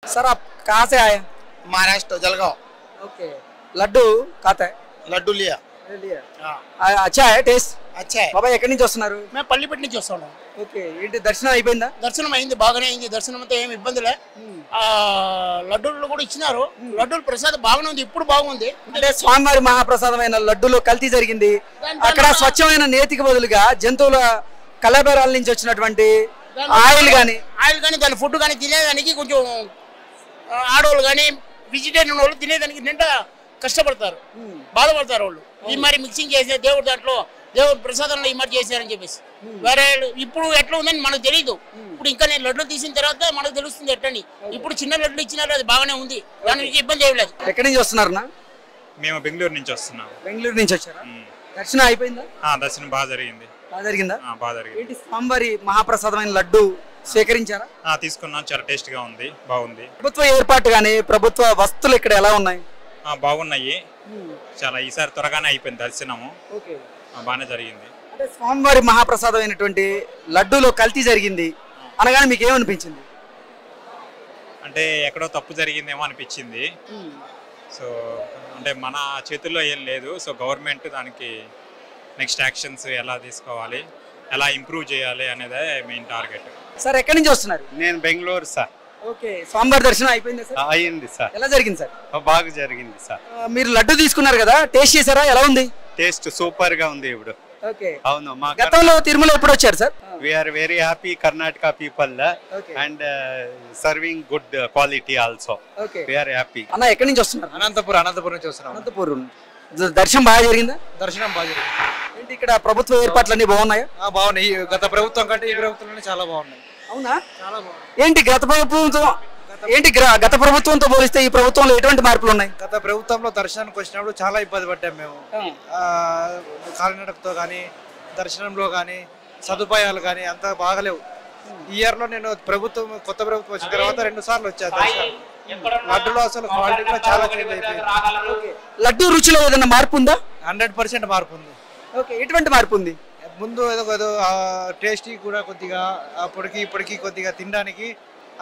Sir आप कहाँ से आए? महाराष्ट्र जलगांव। ओके, लड्डू खाता है? लड्डू लिया। अच्छा है टेस्ट? अच्छा है। బాబా ఎక్కడి నుంచి వస్తున్నారు? मैं పల్లిపట్టి నుంచి వస్తున్నాను. ఓకే, ఏంటి దర్శనం అయిపోయిందా? దర్శనం అయింది, బాగానే అయింది. దర్శనం అంతా ఏమి ఇబ్బందిలే. లడ్డూలు కూడా ఇచ్చినారు. లడ్డూల ప్రసాదం బాగానే ఉంది, ఇప్పుడు బాగుంది. అంటే స్వామివారి మహాప్రసాదమైన లడ్డూలో కల్తీ జరిగింది. అక్కడ స్వచ్ఛమైన నేతికి బదులుగా జంతువుల కలబెరాల నుంచి వచ్చినటువంటి ఆయిల్ కానీ దాని ఫుడ్ కానీ తినేదానికి కొంచెం ఆడవాళ్ళు కానీ వెజిటేరియన్ వాళ్ళు తినేదానికి నిండా కష్టపడతారు, బాధపడతారు వాళ్ళు. ఈ మరి మిక్సింగ్ చేసే దేవుడు దాంట్లో దేవుడు ప్రసాదంలో ఈ మరి చేశారని చెప్పేసి వేరే ఇప్పుడు ఎట్లా ఉందని మనకు తెలియదు. ఇప్పుడు ఇంకా నేను లడ్లు తీసిన తర్వాత మనకు తెలుస్తుంది ఎట్లని. ఇప్పుడు చిన్న లడ్లు ఇచ్చినారు, అది బాగానే ఉంది, దానికి ఇబ్బంది ఏమి లేదు. ఎక్కడి నుంచి వస్తున్నారన్నా? మేము బెంగళూరు నుంచి వస్తున్నాం. బెంగళూరు నుంచి వచ్చారా? దర్శనం అయిపోయిందా? దర్శనం బాగా జరిగింది. బాగా జరిగిందా? బాగా జరిగింది. ఏంటి స్వామివారి మహాప్రసాదమైన లడ్డు స్వీకరించారా? తీసుకున్నాం, చాలా టేస్ట్ గా ఉంది, బాగుంది. ప్రభుత్వ ఏర్పాటు గానీ ప్రభుత్వ వస్తువులు ఇక్కడ ఎలా ఉన్నాయి? బాగున్నాయి, చాలా ఈసారి త్వరగానే అయిపోయింది దర్శనము. బాగానే జరిగింది. అంటే స్వామివారి మహాప్రసాదమైనటువంటి లడ్డూలో కల్తీ జరిగింది అనగానే మీకు ఏమనిపించింది? అంటే ఎక్కడో తప్పు జరిగిందేమో అనిపించింది. సో అంటే మన చేతుల్లో ఏం లేదు. సో గవర్నమెంట్ దానికి నెక్స్ట్ యాక్షన్స్ ఎలా తీసుకోవాలి, ఎలా ఇంప్రూవ్ చేయాలి అనేదే మెయిన్ టార్గెట్. సార్ ఎక్కడి నుంచి వస్తున్నారు? నేను బెంగళూరు సార్. ఓకే, స్వామివారి దర్శనం అయిపోయింది సార్? అయింది సార్. ఎలా జరిగింది సార్? బాగా జరిగింది సార్. మీరు లడ్డు తీసుకున్నారు కదా, టేస్ట్ చేశారా? ఎలా ఉంది? టేస్ట్ సూపర్ గా ఉంది ఇప్పుడు. ఓకే, అవును. మా గతంలో తిరుమల ఎప్పుడు వచ్చారు sir? We are very happy Karnataka people and serving good quality also. Okay, we are happy. అన్న ఎక్కడి నుంచి వస్తున్నారు? అనంతపురం నుంచి వస్తున్నాం. అనంతపురం. దర్శనం బాగా జరిగిందా? దర్శనం బాగా జరిగింది. ఏంటి ఇక్కడ ప్రభుత్వ ఏర్పాట్లు అన్ని బాగున్నాయా? బాగున్నాయి. గత ప్రభుత్వం కంటే ఈ ప్రభుత్వంలోనే చాలా బాగున్నాయి. అవునా? చాలా బాగుంది. ఏంటి గత ప్రభుత్వంతో పోలిస్తే ఈ ప్రభుత్వంలో ఎటువంటి మార్పులు ఉన్నాయి? గత ప్రభుత్వంలో దర్శనానికి వచ్చినప్పుడు చాలా ఇబ్బంది పడ్డాం మేము. కాలినడకతో కానీ దర్శనంలో కానీ సదుపాయాలు కానీ అంత బాగలేవు. ఈ ఇయర్ లో నేను కొత్త ప్రభుత్వం వచ్చిన తర్వాత 2 సార్లు వచ్చా దర్శనం. లడ్డులో అసలు క్వాలిటీ కూడా చాలా చేంజ్ అయిపోయింది. లడ్డు రుచిలో ఏదైనా మార్పు ఉందా? 100% మార్పు ఉంది. ఓకే, ఎటువంటి మార్పు ఉంది? ముందు ఏదో టేస్టీ కూడా కొద్దిగా అప్పటికి ఇప్పటికి కొద్దిగా తినడానికి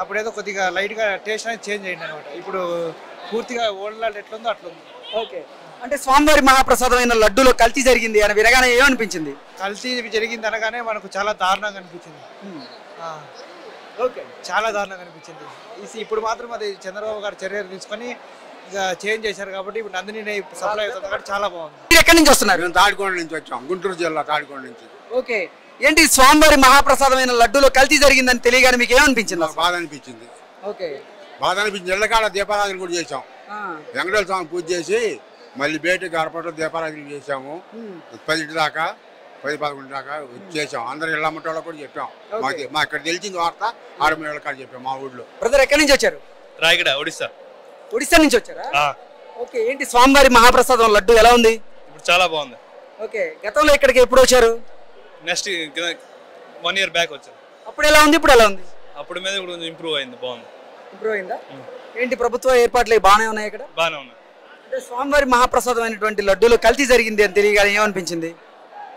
అప్పుడేదో కొద్దిగా లైట్గా టేస్ట్ అనేది చేంజ్ అయింది అనమాట. ఇప్పుడు పూర్తిగా ఓల్డ్ లడ్డు ఎట్లుందో అట్లుంది. ఓకే, అంటే స్వామివారి మహాప్రసాదమైన లడ్డూలో కల్తీ జరిగింది అని వినగానే ఏమనిపించింది? కల్తీ జరిగింది అనగానే మనకు చాలా దారుణంగా అనిపించింది. ఓకే, చాలా దారుణంగా అనిపించింది. ఇప్పుడు మాత్రం అది చంద్రబాబు గారు చర్యలు తీసుకొని చేంజ్ చేశారు కాబట్టి ఇప్పుడు నందిని సప్లై అవుతుంది కాబట్టి చాలా బాగుంది. మీరు ఎక్కడి నుంచి వస్తున్నారు? మేము తాడికొండ నుంచి వచ్చాం, గుంటూరు జిల్లా తాడికొండ నుంచి. ఓకే, ఏంటి స్వామివారి మహాప్రసాదమైన లడ్డూలో కల్తీ జరిగిందని తెలియగానే మీకు ఏమనిపించింది? బాధ అనిపించింది. ఓకే, బాధ అనిపించింది. ఇళ్ళకాడ దీపారాధన కూడా చేసాం. వెంకటేశ్వర స్వామి పూజ చేసి మళ్ళీ బయటకు ఏర్పాటు దీపారాధన చేసాము. 10 దాకా 10-11 దాకా చేసాం. అందరు ఇళ్ళ అమ్మటోళ్ళ కూడా చెప్పాం. మా ఇక్కడ తెలిసింది వార్త ఆడమేళ్ళ కాడ చెప్పాం మా ఊళ్ళో. బ్రదర్ ఎక్కడి నుంచి వచ్చారు? రాయగడ, ఒడిస్సా. ఒడిస్సా నుంచి వచ్చారా? ఓకే, ఏంటి స్వామివారి మహాప్రసాదం లడ్డు ఎలా ఉంది? ఇప్పుడు చాలా బాగుంది. ఓకే, గతంలో ఇక్కడికి ఎప్పుడు వచ్చారు? నెక్స్ట్ 1 year బ్యాక్ వచ్చాను. అప్పుడు ఎలా ఉంది, ఇప్పుడు ఎలా ఉంది? అప్పుడు మీద ఇప్పుడు కొంచెం ఇంప్రూవ్ అయింది, బాగుంది. ఇంప్రూవ్ అయిందా? ఏంటి ప్రభుత్వ ఏర్పాట్లు బాగానే ఉన్నాయి ఇక్కడ? బాగానే ఉన్నాయి. అంటే స్వామివారి మహాప్రసాదమైనటువంటి లడ్డూలో కల్తీ జరిగింది అని తెలియగానే ఏమనిపించింది?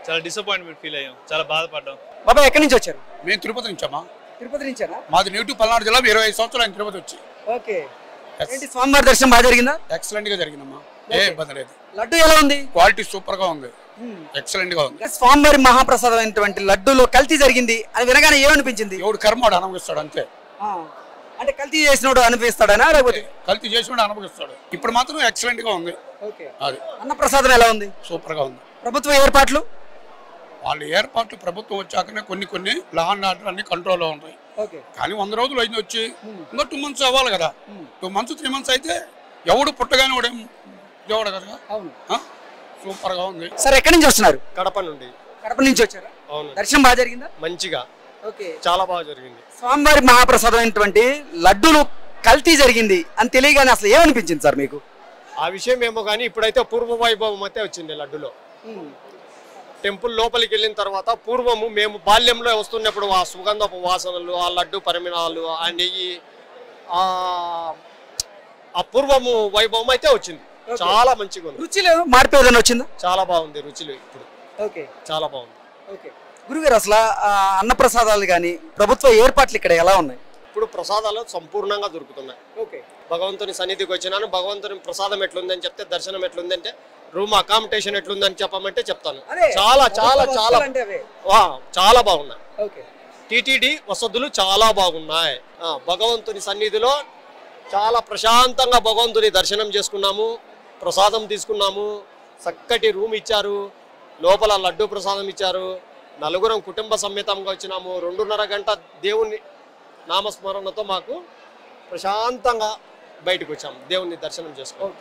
చాలా డిసప్పాయింట్మెంట్ ఫీల్ అయ్యాం, చాలా బాధపడ్డాం. బాబా ఎక్కడి నుంచి వచ్చారు? మేము తిరుపతి నుంచమ్మా. తిరుపతి నుంచేనా? మాది నేటివ్ పల్నాడు జిల్లా. 25 సంవత్సరాలు ఆయన తిరుపతి వచ్చి. ఓకే, ఏంటి స్వామివారి దర్శనం బాగా జరిగిందా? ఎక్సలెంట్ గా జరిగిందమ్మా, ఏ ఇబ్బంది లేదు. లడ్డు ఎలా ఉంది? క్వాలిటీ సూపర్ గా ఉంది, ఎక్సలెంట్ గా ఉంది. స్వామివారి మహాప్రసాదమైనటువంటి లడ్డూలో కల్తీ జరిగింది అని వినగానే ఏమనిపించింది? ఎవడు కర్మడు అనుభవిస్తాడు అంతే. అంటే కల్తీ చేసినోడు అనిపిస్తాడనా లేకపోతే కల్తీ చేసినోడు అనుభవిస్తాడు. ఇప్పుడు మాత్రం ఎక్సలెంట్ గా ఉంది. ఓకే, అది అన్నప్రసాదం ఎలా ఉంది? సూపర్ గా ఉంది. ప్రభుత్వ ఏర్పాట్లు వాళ్ళ ఏర్పాట్లు ప్రభుత్వం వచ్చాకనే కొన్ని లా అండ్ ఆర్డర్ అన్ని కంట్రోల్లో ఉంటాయి. కానీ 100 రోజులు అయింది వచ్చి, ఇంకా 2 months అవ్వాలి కదా. 2 months 3 months అయితే ఎవడు పుట్టగానే వాడేం దేవుడు కదా. సూపర్ గా ఉంది. సార్ ఎక్కడి నుంచి వస్తున్నారు? కడప నుండి. కడప నుంచి వచ్చారా? అవును. దర్శనం బాగా జరిగిందా? మంచిగా, ఓకే, చాలా బాగా జరిగింది. స్వామివారి మహాప్రసాదమైనటువంటి లడ్డూలు కల్తీ జరిగింది అని తెలియగానే అసలు ఏమనిపించింది సార్ మీకు? ఆ విషయం ఏమో కానీ ఇప్పుడైతే పూర్వ వైభవం అయితే వచ్చింది లడ్డులో. టెంపుల్ లోపలికి వెళ్ళిన తర్వాత పూర్వము మేము బాల్యంలో వస్తున్నప్పుడు ఆ సుగంధపు వాసనలు, ఆ లడ్డు పరిమాణాలు, ఆ నెయ్యి, ఆ పూర్వము వైభవం అయితే వచ్చింది. చాలా మంచిగా ఉంది. రుచిలో మార్పు ఏదైనా వచ్చిందా? చాలా బాగుంది రుచిలో ఇప్పుడు. ఓకే, చాలా బాగుంది. ఓకే గురుగారు, అసలు అన్నప్రసాదాలు కానీ ప్రభుత్వ ఏర్పాట్లు ఇక్కడ ఎలా ఉన్నాయి? ఇప్పుడు ప్రసాదాలు సంపూర్ణంగా దొరుకుతున్నాయి. ఓకే భగవంతుని సన్నిధికి వచ్చినాను, భగవంతుని ప్రసాదం ఎట్లుందని చెప్తే, దర్శనం ఎట్లుందంటే, రూమ్ అకామిడేషన్ ఎట్లుందని చెప్పమంటే చెప్తాను. చాలా చాలా చాలా చాలా బాగున్నాయి. ఓకే టీటీడీ వసతులు చాలా బాగున్నాయి. భగవంతుని సన్నిధిలో చాలా ప్రశాంతంగా భగవంతుని దర్శనం చేసుకున్నాము, ప్రసాదం తీసుకున్నాము, చక్కటి రూమ్ ఇచ్చారు, లోపల లడ్డు ప్రసాదం ఇచ్చారు. నలుగురం కుటుంబ సమేతంగా వచ్చినాము. 2.5 గంట దేవుని నామస్మరణతో మాకు ప్రశాంతంగా బయటకు వచ్చాము, దేవుని దర్శనం చేసుకోవాలి.